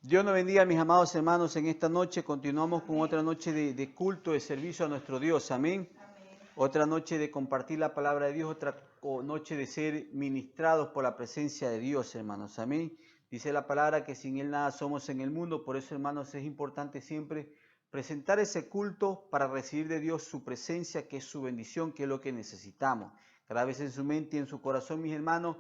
Dios nos bendiga, mis amados hermanos, en esta noche. Continuamos con otra noche de culto, de servicio a nuestro Dios. Amén. Otra noche de compartir la palabra de Dios, otra noche de ser ministrados por la presencia de Dios, hermanos. Amén. Dice la palabra que sin Él nada somos en el mundo. Por eso, hermanos, es importante siempre presentar ese culto para recibir de Dios su presencia, que es su bendición, que es lo que necesitamos. Cada vez en su mente y en su corazón, mis hermanos,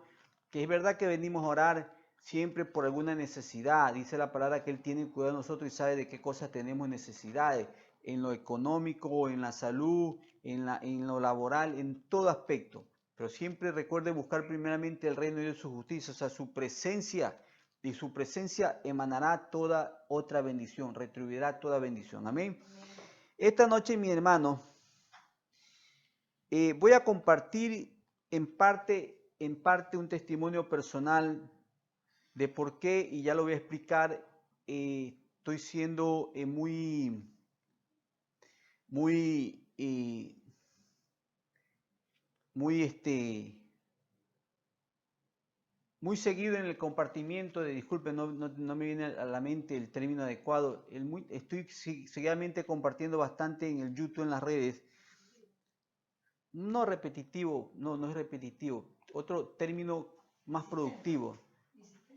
que es verdad que venimos a orar siempre por alguna necesidad. Dice la palabra que Él tiene cuidado de nosotros y sabe de qué cosas tenemos necesidades, en lo económico, en la salud, en lo laboral, en todo aspecto. Pero siempre recuerde buscar primeramente el reino de Dios y su justicia, o sea, su presencia, y su presencia emanará toda otra bendición, retribuirá toda bendición. Amén. Esta noche, mi hermano, voy a compartir en parte un testimonio personal de por qué, y ya lo voy a explicar, estoy siendo muy seguido en el compartimiento de, disculpen, no me viene a la mente el término adecuado, estoy seguidamente compartiendo bastante en el YouTube, en las redes, no repetitivo, no es repetitivo, otro término más productivo.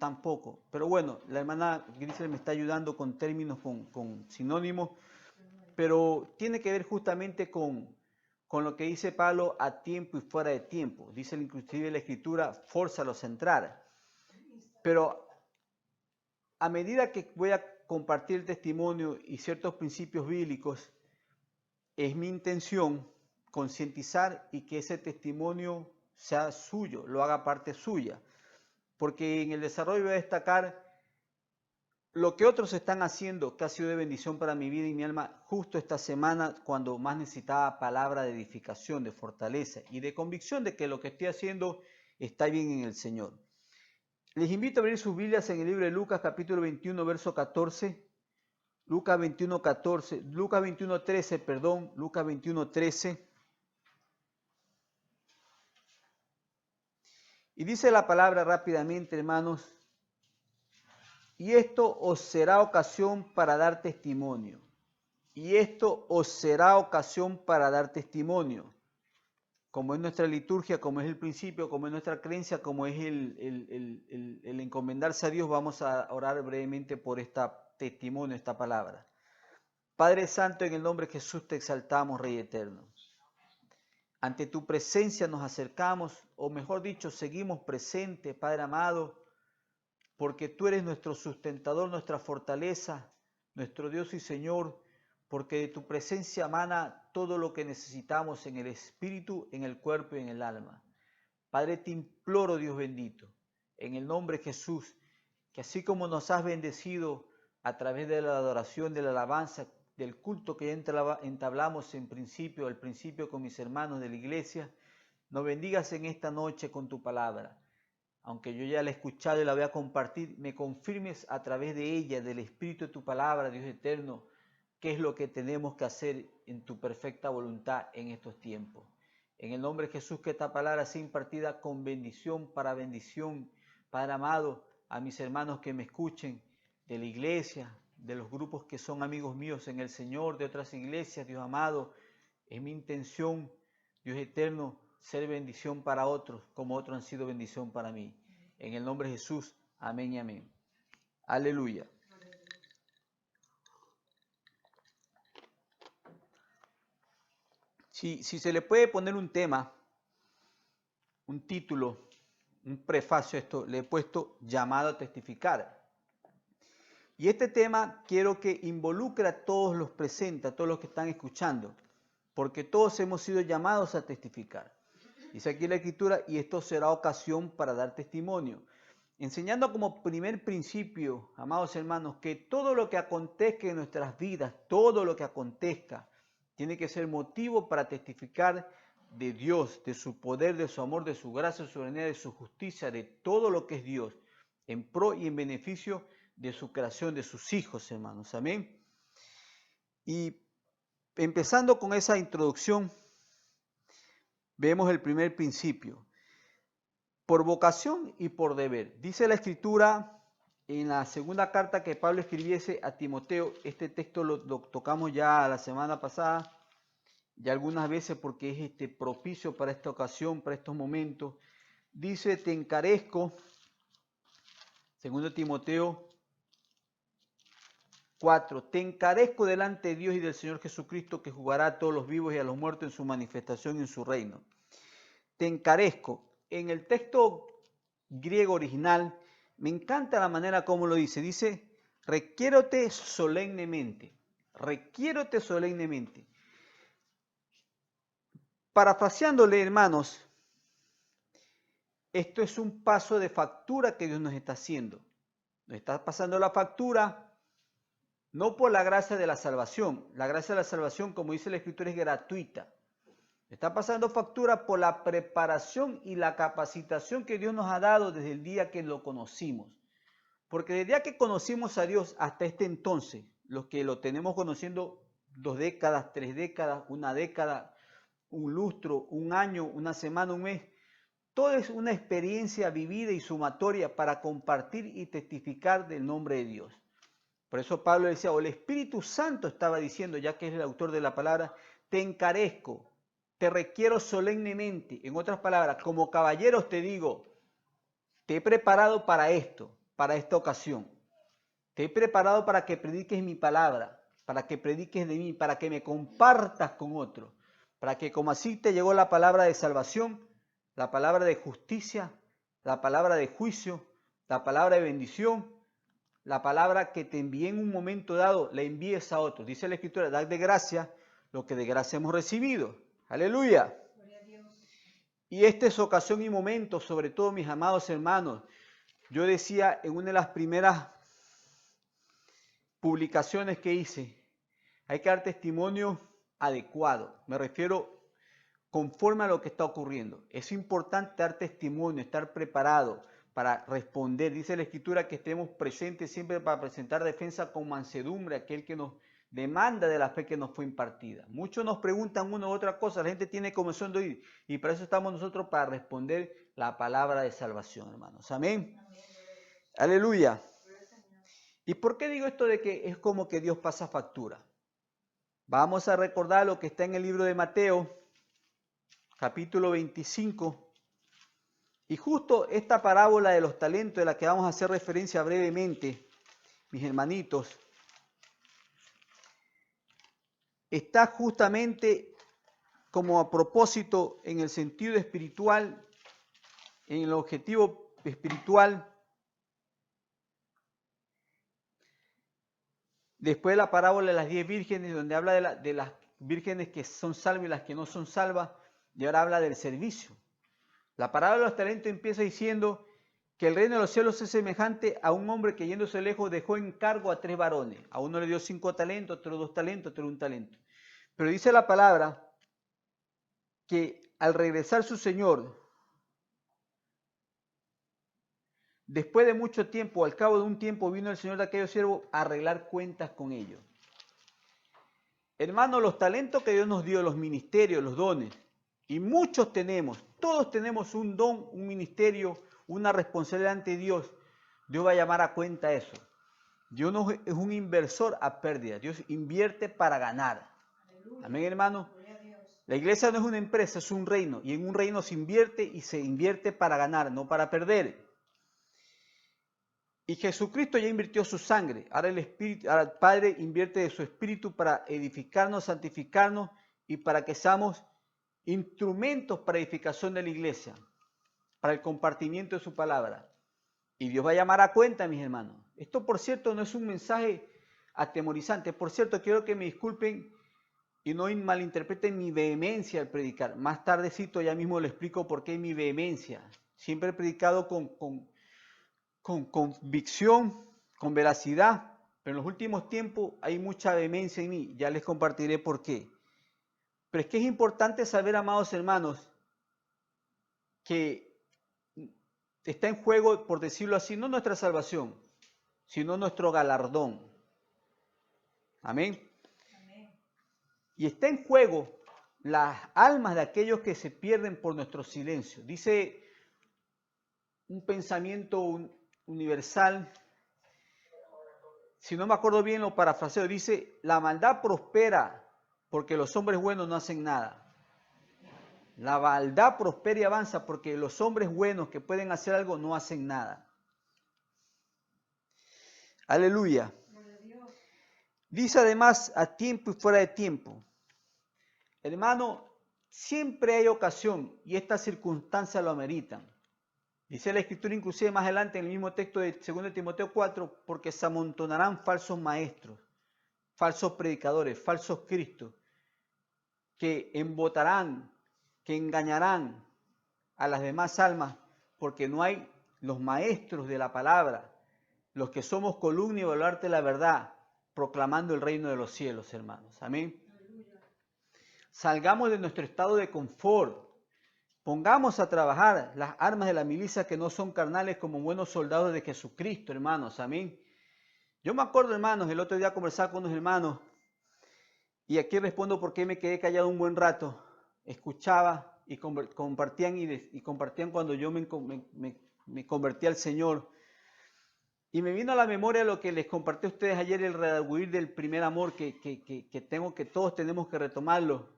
Tampoco, pero bueno, la hermana Grisel me está ayudando con términos, con sinónimos, pero tiene que ver justamente con lo que dice Pablo, a tiempo y fuera de tiempo. Dice inclusive la Escritura, fórzalos a entrar. Pero a medida que voy a compartir el testimonio y ciertos principios bíblicos, es mi intención concientizar y que ese testimonio sea suyo, lo haga parte suya. Porque en el desarrollo voy a destacar lo que otros están haciendo, que ha sido de bendición para mi vida y mi alma, justo esta semana, cuando más necesitaba palabra de edificación, de fortaleza y de convicción de que lo que estoy haciendo está bien en el Señor. Les invito a abrir sus Biblias en el libro de Lucas, capítulo 21, verso 14. Lucas 21, 14. Lucas 21, 13, perdón. Lucas 21, 13. Y dice la palabra rápidamente, hermanos. Y esto os será ocasión para dar testimonio. Y esto os será ocasión para dar testimonio. Como es nuestra liturgia, como es el principio, como es nuestra creencia, como es el encomendarse a Dios, vamos a orar brevemente por este testimonio, esta palabra. Padre Santo, en el nombre de Jesús te exaltamos, Rey Eterno. Ante tu presencia nos acercamos, o mejor dicho, seguimos presentes, Padre amado, porque tú eres nuestro sustentador, nuestra fortaleza, nuestro Dios y Señor, porque de tu presencia emana todo lo que necesitamos en el espíritu, en el cuerpo y en el alma. Padre, te imploro, Dios bendito, en el nombre de Jesús, que así como nos has bendecido a través de la adoración, de la alabanza, del culto que entablamos al principio con mis hermanos de la iglesia, nos bendigas en esta noche con tu palabra. Aunque yo ya la he escuchado y la voy a compartir, me confirmes a través de ella, del Espíritu de tu palabra, Dios eterno, qué es lo que tenemos que hacer en tu perfecta voluntad en estos tiempos. En el nombre de Jesús, que esta palabra sea impartida con bendición para bendición. Padre amado, a mis hermanos que me escuchen de la iglesia, de los grupos que son amigos míos en el Señor, de otras iglesias, Dios amado, es mi intención, Dios eterno, ser bendición para otros, como otros han sido bendición para mí. En el nombre de Jesús, amén y amén. Aleluya. Si se le puede poner un tema, un título, un prefacio a esto, le he puesto llamado a testificar. Y este tema quiero que involucre a todos los presentes, a todos los que están escuchando, porque todos hemos sido llamados a testificar. Dice aquí la Escritura, y esto será ocasión para dar testimonio. Enseñando como primer principio, amados hermanos, que todo lo que acontezca en nuestras vidas, todo lo que acontezca, tiene que ser motivo para testificar de Dios, de su poder, de su amor, de su gracia, de su soberanía, de su justicia, de todo lo que es Dios, en pro y en beneficio de su creación, de sus hijos, hermanos. Amén. Y empezando con esa introducción, vemos el primer principio. Por vocación y por deber. Dice la Escritura en la segunda carta que Pablo escribiese a Timoteo, este texto lo tocamos ya la semana pasada, ya algunas veces porque es propicio para esta ocasión, para estos momentos. Dice, te encarezco, 2 Timoteo 4, te encarezco delante de Dios y del Señor Jesucristo, que juzgará a todos los vivos y a los muertos en su manifestación y en su reino. Te encarezco. En el texto griego original, me encanta la manera como lo dice. Dice, requiérote solemnemente. Requiérote solemnemente. Parafraseándole, hermanos, esto es un paso de factura que Dios nos está haciendo. Nos está pasando la factura no por la gracia de la salvación. La gracia de la salvación, como dice la Escritura, es gratuita. Está pasando factura por la preparación y la capacitación que Dios nos ha dado desde el día que lo conocimos. Porque desde el día que conocimos a Dios hasta este entonces, los que lo tenemos conociendo 2 décadas, 3 décadas, una década, un lustro, un año, una semana, un mes, todo es una experiencia vivida y sumatoria para compartir y testificar del nombre de Dios. Por eso Pablo decía, o el Espíritu Santo estaba diciendo, ya que es el autor de la palabra, te encarezco, te requiero solemnemente. En otras palabras, como caballeros te digo, te he preparado para esto, para esta ocasión. Te he preparado para que prediques mi palabra, para que prediques de mí, para que me compartas con otros, para que como así te llegó la palabra de salvación, la palabra de justicia, la palabra de juicio, la palabra de bendición, la palabra que te envié en un momento dado, la envíes a otros. Dice la Escritura, dad de gracia lo que de gracia hemos recibido. Aleluya. Y esta es ocasión y momento, sobre todo mis amados hermanos. Yo decía en una de las primeras publicaciones que hice, hay que dar testimonio adecuado. Me refiero conforme a lo que está ocurriendo. Es importante dar testimonio, estar preparado para responder. Dice la Escritura que estemos presentes siempre para presentar defensa con mansedumbre a aquel que nos demanda de la fe que nos fue impartida. Muchos nos preguntan una u otra cosa, la gente tiene comezón de oír y para eso estamos nosotros, para responder la palabra de salvación, hermanos. Amén. Amén. Aleluya. ¿Y por qué digo esto de que es como que Dios pasa factura? Vamos a recordar lo que está en el libro de Mateo, capítulo 25. Y justo esta parábola de los talentos, de la que vamos a hacer referencia brevemente, mis hermanitos, está justamente como a propósito en el sentido espiritual, en el objetivo espiritual. Después la parábola de las 10 vírgenes, donde habla de las vírgenes que son salvas y las que no son salvas, y ahora habla del servicio. La parábola de los talentos empieza diciendo que el reino de los cielos es semejante a un hombre que yéndose lejos dejó encargo a 3 varones. A uno le dio 5 talentos, a otro 2 talentos, a otro 1 talento. Pero dice la palabra que al regresar su señor, después de mucho tiempo, al cabo de un tiempo, vino el señor de aquellos siervos a arreglar cuentas con ellos. Hermanos, los talentos que Dios nos dio, los ministerios, los dones, y muchos tenemos, todos tenemos un don, un ministerio, una responsabilidad ante Dios. Dios va a llamar a cuenta eso. Dios no es un inversor a pérdida, Dios invierte para ganar. Amén, hermano. La iglesia no es una empresa, es un reino, y en un reino se invierte y se invierte para ganar, no para perder. Y Jesucristo ya invirtió su sangre, ahora el Padre invierte de su espíritu para edificarnos, santificarnos y para que seamos instrumentos para edificación de la iglesia, para el compartimiento de su palabra. Y Dios va a llamar a cuenta, mis hermanos. Esto, por cierto, no es un mensaje atemorizante. Por cierto, quiero que me disculpen y no malinterpreten mi vehemencia al predicar. Más tardecito ya mismo le explico por qué mi vehemencia. Siempre he predicado con convicción, con veracidad, pero en los últimos tiempos hay mucha vehemencia en mí. Ya les compartiré por qué. Pero es que es importante saber, amados hermanos, que está en juego, por decirlo así, no nuestra salvación, sino nuestro galardón. Amén. Amén. Y está en juego las almas de aquellos que se pierden por nuestro silencio. Dice un pensamiento universal si no me acuerdo bien lo parafraseo, dice, la maldad prospera porque los hombres buenos no hacen nada. La maldad prospera y avanza porque los hombres buenos que pueden hacer algo no hacen nada. Aleluya. Dice además a tiempo y fuera de tiempo. Hermano, siempre hay ocasión y estas circunstancias lo ameritan. Dice la Escritura inclusive más adelante en el mismo texto de 2 Timoteo 4, porque se amontonarán falsos maestros, falsos predicadores, falsos cristos, que embotarán, que engañarán a las demás almas, porque no hay los maestros de la palabra, los que somos columna y baluarte de la verdad, proclamando el reino de los cielos, hermanos. Amén. Salgamos de nuestro estado de confort. Pongamos a trabajar las armas de la milicia que no son carnales como buenos soldados de Jesucristo, hermanos. Amén. Yo me acuerdo, hermanos, el otro día conversaba con unos hermanos y aquí respondo por qué me quedé callado un buen rato. Escuchaba y compartían compartían cuando yo me convertí al Señor. Y me vino a la memoria lo que les compartí a ustedes ayer, el redarguir del primer amor que todos tenemos que retomarlo.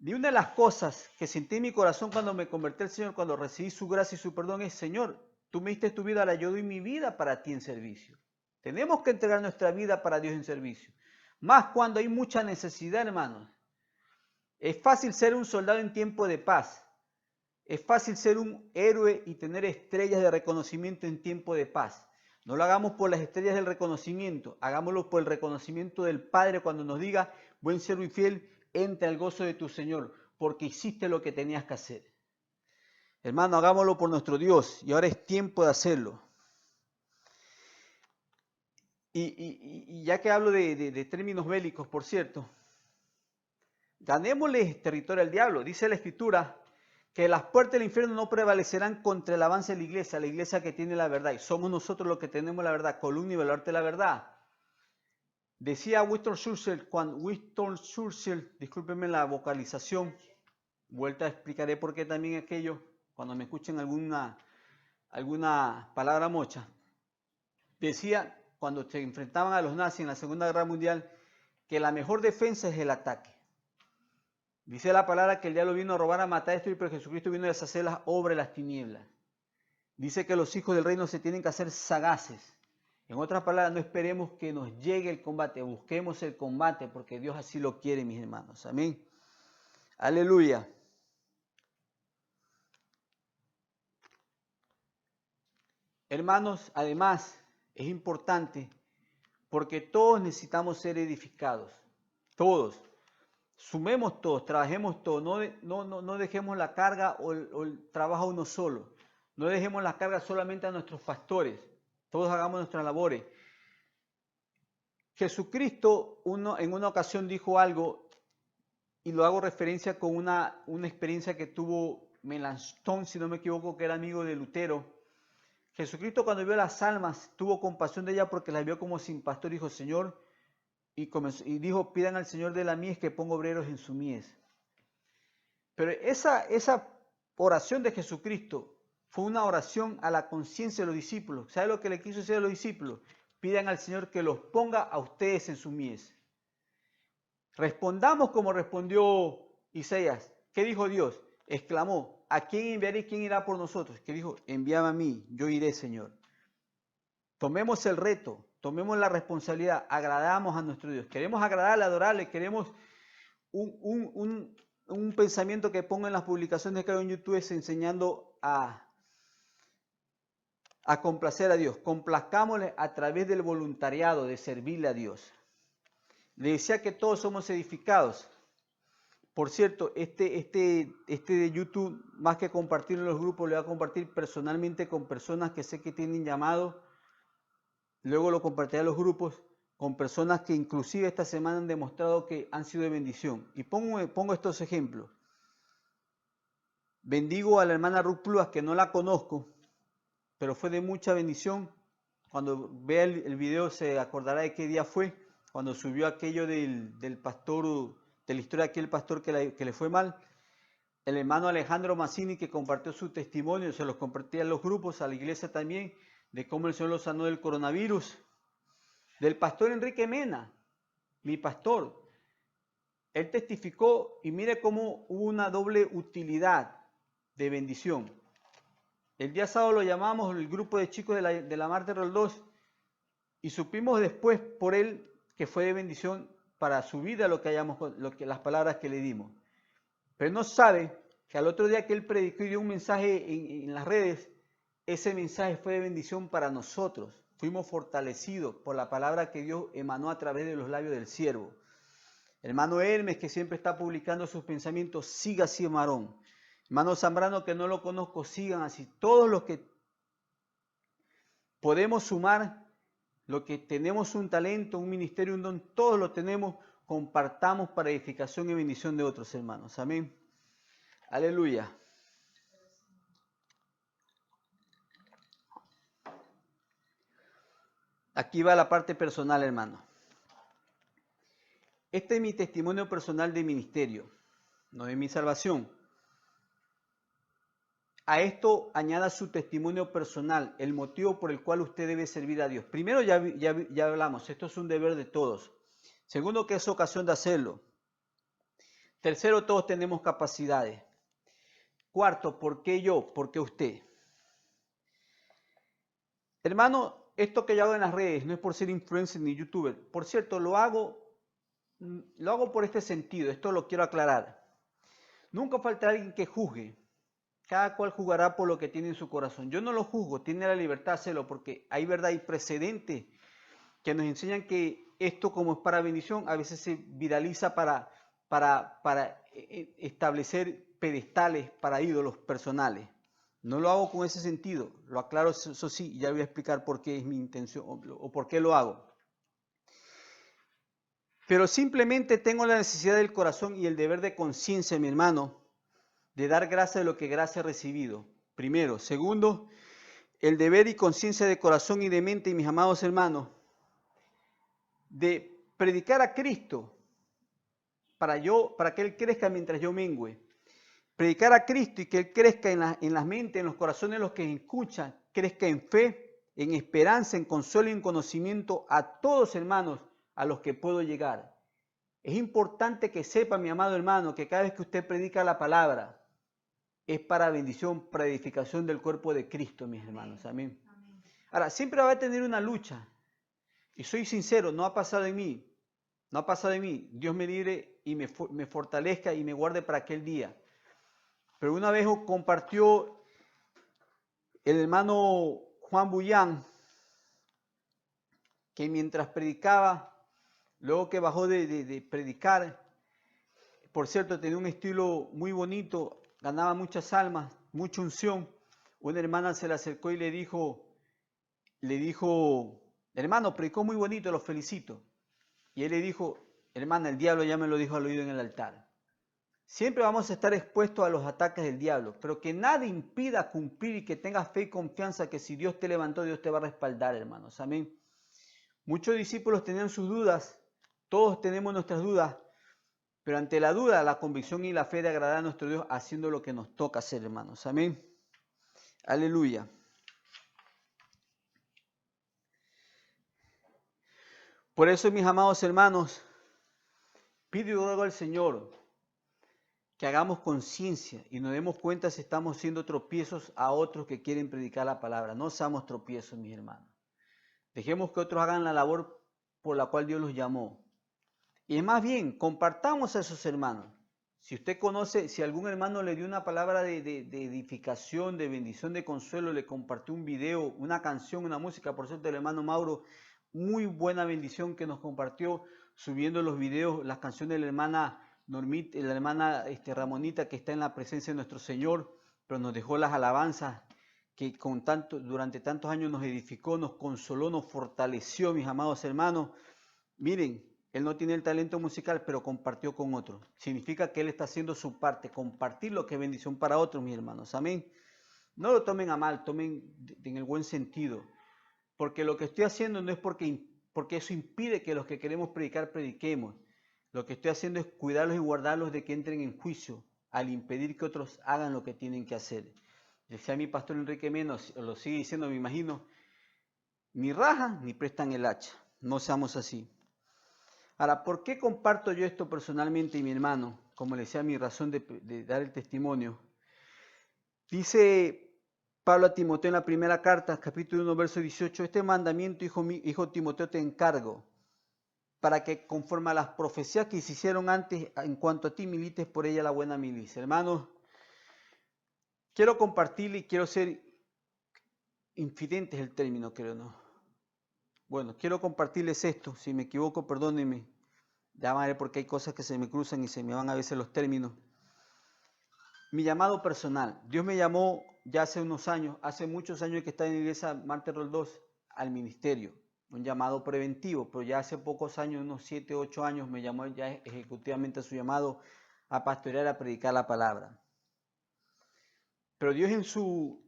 Y una de las cosas que sentí en mi corazón cuando me convertí al Señor, cuando recibí su gracia y su perdón, es, Señor, tú me diste tu vida, ahora yo doy mi vida para ti en servicio. Tenemos que entregar nuestra vida para Dios en servicio. Más cuando hay mucha necesidad, hermanos. Es fácil ser un soldado en tiempo de paz. Es fácil ser un héroe y tener estrellas de reconocimiento en tiempo de paz. No lo hagamos por las estrellas del reconocimiento, hagámoslo por el reconocimiento del Padre cuando nos diga, buen siervo y fiel, entra al gozo de tu Señor, porque hiciste lo que tenías que hacer. Hermano, hagámoslo por nuestro Dios y ahora es tiempo de hacerlo. Y ya que hablo de términos bélicos, por cierto, ganémosle territorio al diablo. Dice la Escritura que las puertas del infierno no prevalecerán contra el avance de la iglesia que tiene la verdad. Y somos nosotros los que tenemos la verdad, columna y baluarte de la verdad. Decía Winston Churchill, discúlpenme la vocalización, vuelta explicaré por qué también aquello, cuando me escuchen alguna palabra mocha. Decía, cuando se enfrentaban a los nazis en la Segunda Guerra Mundial, que la mejor defensa es el ataque. Dice la palabra que el diablo vino a robar, a matar, a destruir, pero Jesucristo vino a deshacer las obras de las tinieblas. Dice que los hijos del reino se tienen que hacer sagaces. En otras palabras, no esperemos que nos llegue el combate, busquemos el combate, porque Dios así lo quiere, mis hermanos. Amén. Aleluya. Hermanos, además, es importante, porque todos necesitamos ser edificados. Todos. Sumemos todos, trabajemos todos, no dejemos la carga o el trabajo a uno solo. No dejemos la carga solamente a nuestros pastores. Todos hagamos nuestras labores. Jesucristo en una ocasión dijo algo, y lo hago referencia con una experiencia que tuvo Melanchthon, si no me equivoco, que era amigo de Lutero. Jesucristo cuando vio las almas, tuvo compasión de ellas porque las vio como sin pastor, dijo, Señor, y dijo, pidan al Señor de la mies que ponga obreros en su mies. Pero esa oración de Jesucristo fue una oración a la conciencia de los discípulos. ¿Sabe lo que le quiso decir a los discípulos? Pidan al Señor que los ponga a ustedes en su mies. Respondamos como respondió Isaías. ¿Qué dijo Dios? Exclamó, ¿a quién enviaré y quién irá por nosotros? Que dijo, envíame a mí, yo iré, Señor. Tomemos el reto, tomemos la responsabilidad, agradamos a nuestro Dios. Queremos agradarle, adorarle, queremos un pensamiento que pongo en las publicaciones que hago en YouTube, es enseñando a complacer a Dios. Complazcámosle a través del voluntariado, de servirle a Dios. Le decía que todos somos edificados. Por cierto, este de YouTube, más que compartirlo en los grupos, lo voy a compartir personalmente con personas que sé que tienen llamado. Luego lo compartiré a los grupos con personas que inclusive esta semana han demostrado que han sido de bendición. Y pongo estos ejemplos. Bendigo a la hermana Ruth Pluas, que no la conozco, pero fue de mucha bendición. Cuando vea el video se acordará de qué día fue, cuando subió aquello del pastor, de la historia de aquel pastor que le fue mal. El hermano Alejandro Mazzini, que compartió su testimonio, se los compartía a los grupos, a la iglesia también, de cómo el Señor los sanó del coronavirus. del pastor Enrique Mena, mi pastor. Él testificó y mire cómo hubo una doble utilidad de bendición. El día sábado lo llamamos el grupo de chicos de la Marte Roldós y supimos después por él que fue de bendición para su vida las palabras que le dimos. Pero no sabe que al otro día que él predicó y dio un mensaje en las redes, ese mensaje fue de bendición para nosotros. Fuimos fortalecidos por la palabra que Dios emanó a través de los labios del siervo. Hermano Hermes, que siempre está publicando sus pensamientos, siga así, Marón. Hermano Zambrano, que no lo conozco, sigan así. Todos los que podemos sumar, lo que tenemos un talento, un ministerio, un don, todos lo tenemos, compartamos para edificación y bendición de otros hermanos. Amén. Aleluya. Aquí va la parte personal, hermano. Este es mi testimonio personal de ministerio, no de mi salvación. A esto añada su testimonio personal, el motivo por el cual usted debe servir a Dios. Primero, ya hablamos, esto es un deber de todos. Segundo, que es ocasión de hacerlo. Tercero, todos tenemos capacidades. Cuarto, ¿por qué yo? ¿Por qué usted? Hermano, esto que yo hago en las redes no es por ser influencer ni youtuber. Por cierto, lo hago por este sentido, esto lo quiero aclarar. Nunca falta alguien que juzgue. Cada cual juzgará por lo que tiene en su corazón. Yo no lo juzgo, tiene la libertad de hacerlo, porque hay verdad y precedentes que nos enseñan que esto, como es para bendición, a veces se viraliza para establecer pedestales para ídolos personales. No lo hago con ese sentido, lo aclaro, eso sí, ya voy a explicar por qué es mi intención o por qué lo hago. Pero simplemente tengo la necesidad del corazón y el deber de conciencia, mi hermano, de dar gracia de lo que gracia he recibido. Primero. Segundo, el deber y conciencia de corazón y de mente, mis amados hermanos, de predicar a Cristo para que Él crezca mientras yo mengüe. Predicar a Cristo y que Él crezca en las mentes, en los corazones de los que escuchan, crezca en fe, en esperanza, en consuelo y en conocimiento a todos, hermanos, a los que puedo llegar. Es importante que sepa, mi amado hermano, que cada vez que usted predica la palabra, es para bendición, para edificación del cuerpo de Cristo, mis hermanos. Amén. Ahora, siempre va a tener una lucha. Y soy sincero, no ha pasado en mí. No ha pasado en mí. Dios me libre y me fortalezca y me guarde para aquel día. Pero una vez compartió el hermano Juan Bullán que mientras predicaba, luego que bajó de predicar, por cierto, tenía un estilo muy bonito, ganaba muchas almas, mucha unción. Una hermana se le acercó y le dijo, hermano, predicó muy bonito, lo felicito. Y él le dijo, hermana, el diablo ya me lo dijo al oído en el altar. Siempre vamos a estar expuestos a los ataques del diablo, pero que nada impida cumplir y que tengas fe y confianza que si Dios te levantó, Dios te va a respaldar, hermanos. Amén. Muchos discípulos tenían sus dudas, todos tenemos nuestras dudas, pero ante la duda, la convicción y la fe de agradar a nuestro Dios haciendo lo que nos toca hacer, hermanos. Amén. Aleluya. Por eso, mis amados hermanos, pido y ruego al Señor que hagamos conciencia y nos demos cuenta si estamos siendo tropiezos a otros que quieren predicar la palabra. No seamos tropiezos, mis hermanos. Dejemos que otros hagan la labor por la cual Dios los llamó. Y más bien, compartamos a esos hermanos. Si usted conoce, si algún hermano le dio una palabra de edificación, de bendición, de consuelo, le compartió un video, una canción, una música, por cierto, el hermano Mauro, muy buena bendición que nos compartió subiendo los videos, las canciones de la hermana Normita, la hermana Ramonita, que está en la presencia de nuestro Señor, pero nos dejó las alabanzas que durante tantos años nos edificó, nos consoló, nos fortaleció, mis amados hermanos. Miren, él no tiene el talento musical, pero compartió con otros. Significa que él está haciendo su parte, compartir lo que es bendición para otros, mis hermanos. Amén. No lo tomen a mal, tomen en el buen sentido. Porque lo que estoy haciendo no es porque eso impide que los que queremos predicar, prediquemos. Lo que estoy haciendo es cuidarlos y guardarlos de que entren en juicio, al impedir que otros hagan lo que tienen que hacer. Decía mi pastor Enrique Menos, lo sigue diciendo, me imagino, ni rajan ni prestan el hacha. No seamos así. Ahora, ¿por qué comparto yo esto personalmente y mi hermano? Como le decía, mi razón de dar el testimonio. Dice Pablo a Timoteo en la primera carta, capítulo 1, verso 18, este mandamiento, hijo Timoteo, te encargo, para que conforme a las profecías que se hicieron antes, en cuanto a ti milites por ella la buena milicia. Hermanos, quiero compartirle y quiero ser infidente, es el término, creo, ¿no? Bueno, quiero compartirles esto, si me equivoco, perdónenme, ya van a ver porque hay cosas que se me cruzan y se me van a veces los términos. Mi llamado personal, Dios me llamó ya hace unos años, hace muchos años que está en la iglesia Marte Rol 2, al ministerio, un llamado preventivo, pero ya hace pocos años, unos 7, 8 años, me llamó ya ejecutivamente a su llamado a pastorear, a predicar la palabra. Pero Dios en su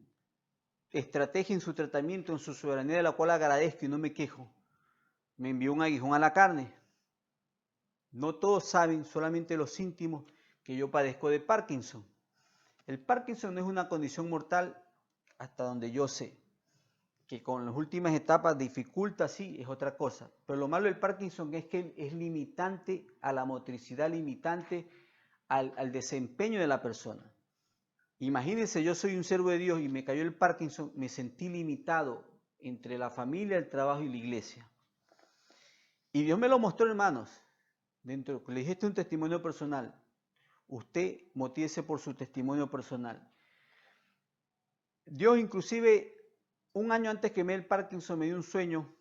estrategia, en su tratamiento, en su soberanía, de la cual agradezco y no me quejo, me envió un aguijón a la carne. No todos saben, solamente los íntimos, que yo padezco de Parkinson. El Parkinson no es una condición mortal hasta donde yo sé. Que con las últimas etapas dificulta, sí, es otra cosa. Pero lo malo del Parkinson es que es limitante a la motricidad, limitante al desempeño de la persona. Imagínense, yo soy un siervo de Dios y me cayó el Parkinson, me sentí limitado entre la familia, el trabajo y la iglesia. Y Dios me lo mostró, hermanos. Le dije, este es un testimonio personal. Usted motívese por su testimonio personal. Dios inclusive, un año antes que me dé el Parkinson, me dio un sueño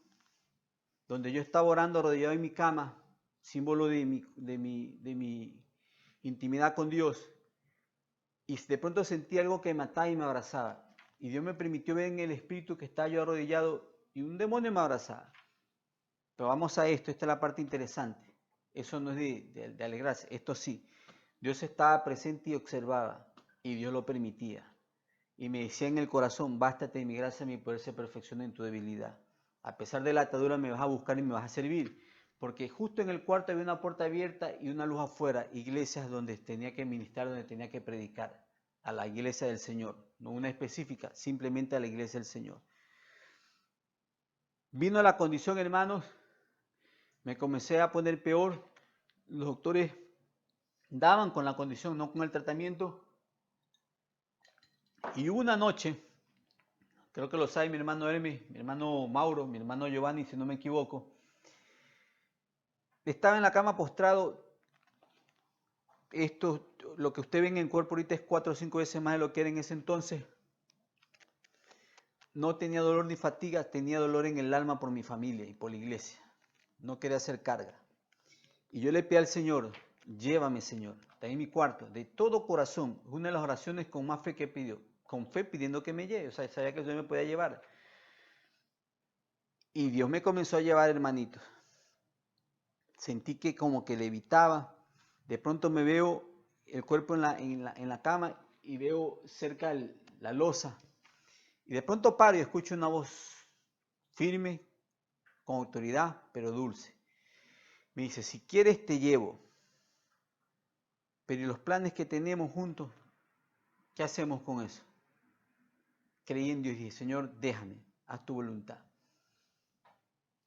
donde yo estaba orando arrodillado en mi cama, símbolo de mi intimidad con Dios, y de pronto sentí algo que me mataba y me abrazaba. Y Dios me permitió ver en el espíritu que estaba yo arrodillado y un demonio me abrazaba. Pero vamos a esto, esta es la parte interesante. Eso no es de alegrarse, esto sí. Dios estaba presente y observaba, y Dios lo permitía. Y me decía en el corazón, bástate de mi gracia, mi poder se perfecciona en tu debilidad. A pesar de la atadura me vas a buscar y me vas a servir. Porque justo en el cuarto había una puerta abierta y una luz afuera, iglesias donde tenía que ministrar, donde tenía que predicar. A la iglesia del Señor, no una específica, simplemente a la iglesia del Señor. Vino la condición, hermanos, me comencé a poner peor. Los doctores daban con la condición, no con el tratamiento. Y una noche, creo que lo sabe mi hermano Hermes, mi hermano Mauro, mi hermano Giovanni, si no me equivoco, estaba en la cama postrado. Esto, lo que usted ve en el cuerpo ahorita es 4 o 5 veces más de lo que era en ese entonces. No tenía dolor ni fatiga, tenía dolor en el alma por mi familia y por la iglesia. No quería hacer carga. Y yo le pedí al Señor, llévame Señor, está en mi cuarto, de todo corazón. Es una de las oraciones con más fe que pidió, con fe pidiendo que me lleve, o sea, sabía que el Señor me podía llevar. Y Dios me comenzó a llevar, hermanitos. Sentí que como que levitaba. De pronto me veo el cuerpo en la cama y veo cerca la losa. Y de pronto paro y escucho una voz firme, con autoridad, pero dulce. Me dice, si quieres te llevo. Pero ¿y los planes que tenemos juntos? ¿Qué hacemos con eso? Creí en Dios y dije, Señor, déjame, haz tu voluntad.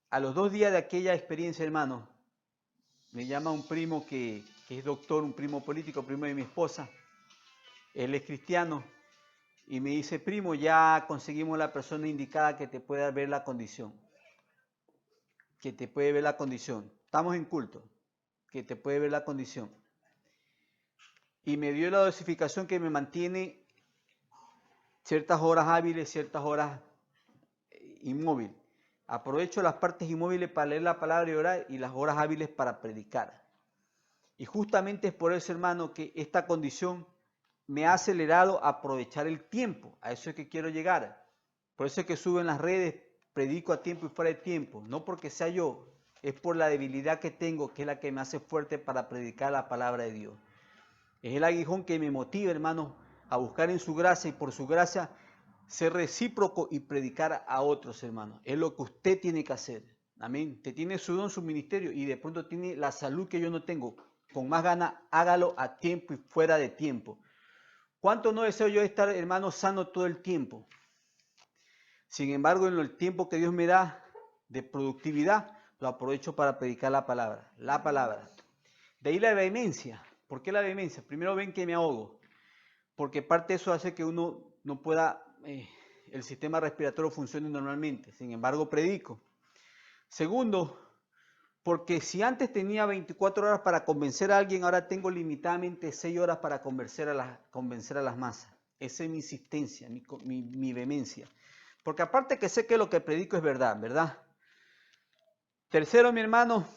A los 2 días de aquella experiencia, hermano, me llama un primo que es doctor, un primo político, primo de mi esposa. Él es cristiano y me dice, primo, ya conseguimos la persona indicada que te pueda ver la condición. Que te puede ver la condición. Estamos en culto. Que te puede ver la condición. Y me dio la dosificación que me mantiene ciertas horas hábiles, ciertas horas inmóvil. Aprovecho las partes inmóviles para leer la palabra y orar y las horas hábiles para predicar. Y justamente es por eso, hermano, que esta condición me ha acelerado a aprovechar el tiempo. A eso es que quiero llegar. Por eso es que subo en las redes, predico a tiempo y fuera de tiempo. No porque sea yo, es por la debilidad que tengo, que es la que me hace fuerte para predicar la palabra de Dios. Es el aguijón que me motiva, hermano, a buscar en su gracia y por su gracia ser recíproco y predicar a otros, hermanos. Es lo que usted tiene que hacer. Amén. Usted tiene su don, su ministerio y de pronto tiene la salud que yo no tengo. Con más ganas, hágalo a tiempo y fuera de tiempo. ¿Cuánto no deseo yo estar, hermano, sano todo el tiempo? Sin embargo, en el tiempo que Dios me da de productividad, lo aprovecho para predicar la palabra. La palabra. De ahí la vehemencia. ¿Por qué la vehemencia? Primero ven que me ahogo, porque parte de eso hace que uno no pueda, el sistema respiratorio funcione normalmente. Sin embargo, predico. Segundo, porque si antes tenía 24 horas para convencer a alguien, ahora tengo limitadamente 6 horas para convencer a las masas. Esa es mi insistencia, mi vehemencia. Porque aparte que sé que lo que predico es verdad, ¿verdad? Tercero, mi hermano,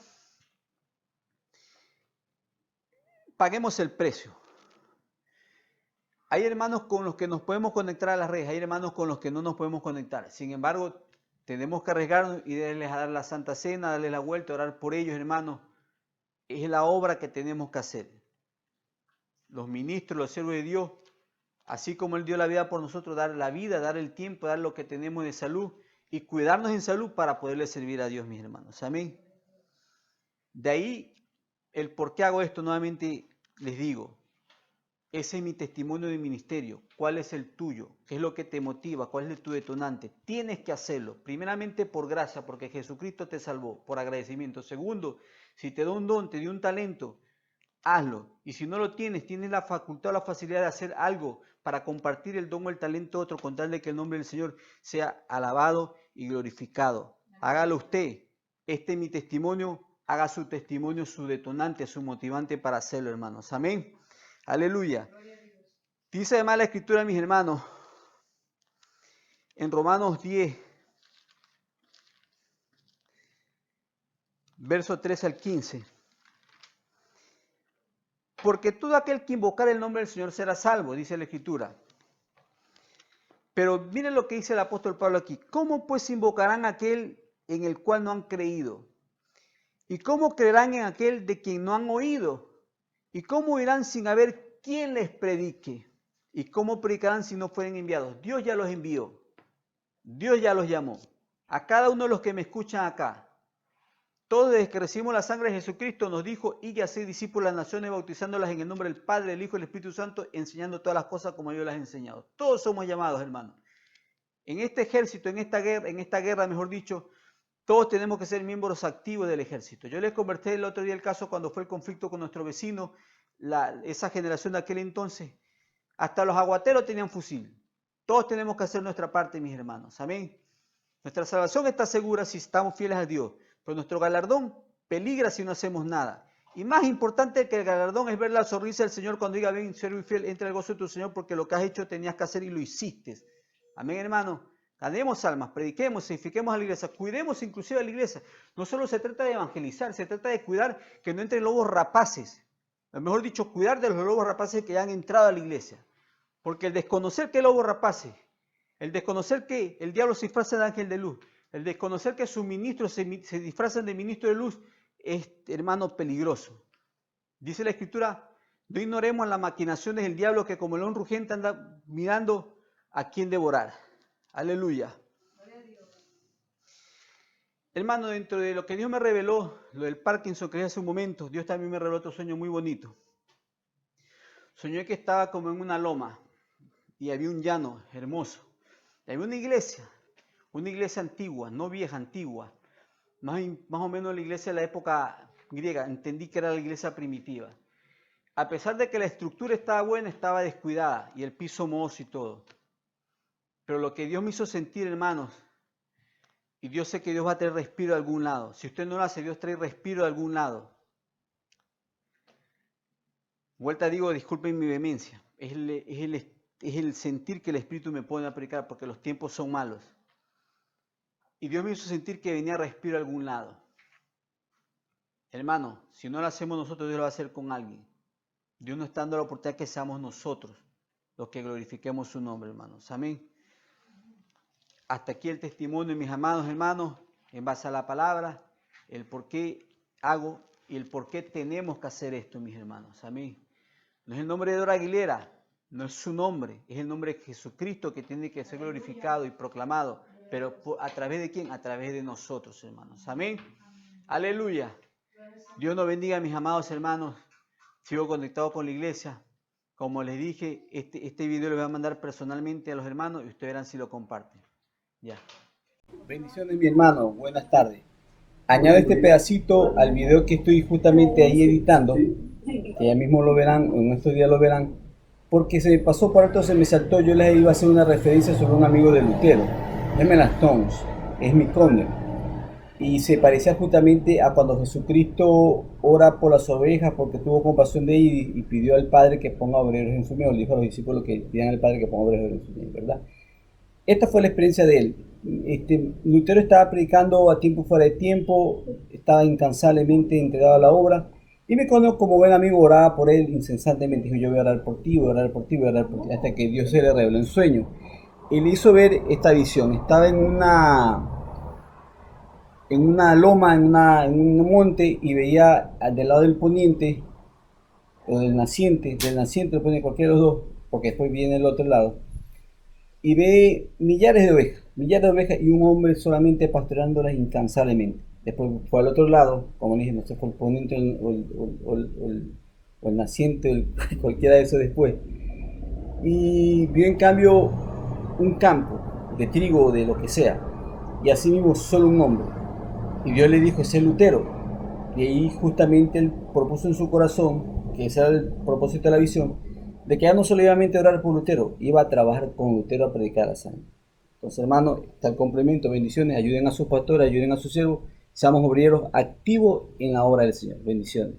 paguemos el precio. Hay hermanos con los que nos podemos conectar a las redes, hay hermanos con los que no nos podemos conectar. Sin embargo, tenemos que arriesgarnos y darles a dar la Santa Cena, darles la vuelta, orar por ellos, hermanos. Es la obra que tenemos que hacer. Los ministros, los siervos de Dios, así como Él dio la vida por nosotros, dar la vida, dar el tiempo, dar lo que tenemos de salud y cuidarnos en salud para poderle servir a Dios, mis hermanos. Amén. De ahí el por qué hago esto, nuevamente les digo, ese es mi testimonio de ministerio. ¿Cuál es el tuyo? ¿Qué es lo que te motiva? ¿Cuál es tu detonante? Tienes que hacerlo. Primeramente por gracia, porque Jesucristo te salvó, por agradecimiento. Segundo, si te da un don, te dio un talento, hazlo. Y si no lo tienes, tienes la facultad o la facilidad de hacer algo para compartir el don o el talento de otro, con tal de que el nombre del Señor sea alabado y glorificado. Hágalo usted. Este es mi testimonio. Haga su testimonio, su detonante, su motivante para hacerlo, hermanos. Amén. Aleluya. Dice además la Escritura, mis hermanos, en Romanos 10, verso 13 al 15. Porque todo aquel que invocar el nombre del Señor será salvo, dice la Escritura. Pero miren lo que dice el apóstol Pablo aquí. ¿Cómo pues invocarán a aquel en el cual no han creído? ¿Y cómo creerán en aquel de quien no han oído? ¿Y cómo irán sin haber quien les predique? ¿Y cómo predicarán si no fueren enviados? Dios ya los envió. Dios ya los llamó. A cada uno de los que me escuchan acá. Todos desde que recibimos la sangre de Jesucristo nos dijo, y ya sé discípulos de las naciones, bautizándolas en el nombre del Padre, del Hijo y del Espíritu Santo, enseñando todas las cosas como yo las he enseñado. Todos somos llamados, hermanos. En este ejército, en esta guerra, mejor dicho, todos tenemos que ser miembros activos del ejército. Yo les convertí el otro día el caso cuando fue el conflicto con nuestro vecino, esa generación de aquel entonces. Hasta los aguateros tenían fusil. Todos tenemos que hacer nuestra parte, mis hermanos. Amén. Nuestra salvación está segura si estamos fieles a Dios, pero nuestro galardón peligra si no hacemos nada. Y más importante que el galardón es ver la sonrisa del Señor cuando diga, ven, siervo y fiel, entra el gozo de tu Señor, porque lo que has hecho tenías que hacer y lo hiciste. Amén, hermano. Ganemos almas, prediquemos, edifiquemos a la iglesia, cuidemos inclusive a la iglesia. No solo se trata de evangelizar, se trata de cuidar que no entren lobos rapaces. O mejor dicho, cuidar de los lobos rapaces que ya han entrado a la iglesia. Porque el desconocer que lobos rapaces, el desconocer que el diablo se disfraza de ángel de luz, el desconocer que sus ministros se disfrazan de ministro de luz, es, hermano, peligroso. Dice la Escritura, no ignoremos las maquinaciones del diablo que como león rugiente anda mirando a quién devorar. Aleluya. Hermano, dentro de lo que Dios me reveló, lo del Parkinson que dije hace un momento, Dios también me reveló otro sueño muy bonito. Soñé que estaba como en una loma y había un llano hermoso. Y había una iglesia antigua, no vieja, antigua. Más o menos la iglesia de la época griega. Entendí que era la iglesia primitiva. A pesar de que la estructura estaba buena, estaba descuidada y el piso mohoso y todo. Pero lo que Dios me hizo sentir, hermanos, y Dios sé que Dios va a traer respiro de algún lado. Si usted no lo hace, Dios trae respiro de algún lado. Vuelta digo, disculpen mi vehemencia. Es el sentir que el Espíritu me pone a predicar porque los tiempos son malos. Y Dios me hizo sentir que venía respiro de algún lado. Hermano, si no lo hacemos nosotros, Dios lo va a hacer con alguien. Dios nos está dando la oportunidad que seamos nosotros los que glorifiquemos su nombre, hermanos. Amén. Hasta aquí el testimonio, mis amados hermanos, en base a la palabra, el por qué hago y el por qué tenemos que hacer esto, mis hermanos. Amén. No es el nombre de Dora Aguilera, no es su nombre, es el nombre de Jesucristo que tiene que ser glorificado y proclamado. Pero ¿a través de quién? A través de nosotros, hermanos. Amén. Aleluya. Dios nos bendiga, mis amados hermanos. Sigo conectado con la iglesia. Como les dije, este video lo voy a mandar personalmente a los hermanos y ustedes verán si lo comparten. Ya. Bendiciones, mi hermano. Buenas tardes. Añado este pedacito al video que estoy justamente ahí editando, que ya mismo lo verán, en estos días lo verán, porque se me pasó por alto, se me saltó, yo les iba a hacer una referencia sobre un amigo de Lutero, Melanchthon, es Micónio, y se parecía justamente a cuando Jesucristo ora por las ovejas porque tuvo compasión de ellas y pidió al Padre que ponga obreros en su mies, le dijo a los discípulos que pidan al Padre que ponga obreros en su mies, ¿verdad? Esta fue la experiencia de él. Lutero estaba predicando a tiempo fuera de tiempo, estaba incansablemente entregado a la obra, y me conozco como buen amigo, oraba por él incesantemente. Dijo: yo voy a orar por ti, voy a orar por ti, voy a orar por ti, hasta que Dios se le reveló en sueño. Y le hizo ver esta visión. Estaba en una loma, en un monte, y veía del lado del poniente, o del naciente, lo pone cualquiera de los dos, porque después viene el otro lado, y ve millares de ovejas y un hombre solamente pastoreándolas incansablemente. Después fue al otro lado, como dije, no sé, fue el poniente o el naciente, cualquiera de esos después. Y vio en cambio un campo de trigo o de lo que sea, y así mismo solo un hombre. Y Dios le dijo: ese es Lutero. Y ahí justamente él propuso en su corazón, que ese era el propósito de la visión, de que ya no solo iba a orar por Lutero, iba a trabajar con Lutero a predicar a San. Entonces, hermanos, está el complemento. Bendiciones. Ayuden a sus pastores, ayuden a sus siervos. Seamos obreros activos en la obra del Señor. Bendiciones.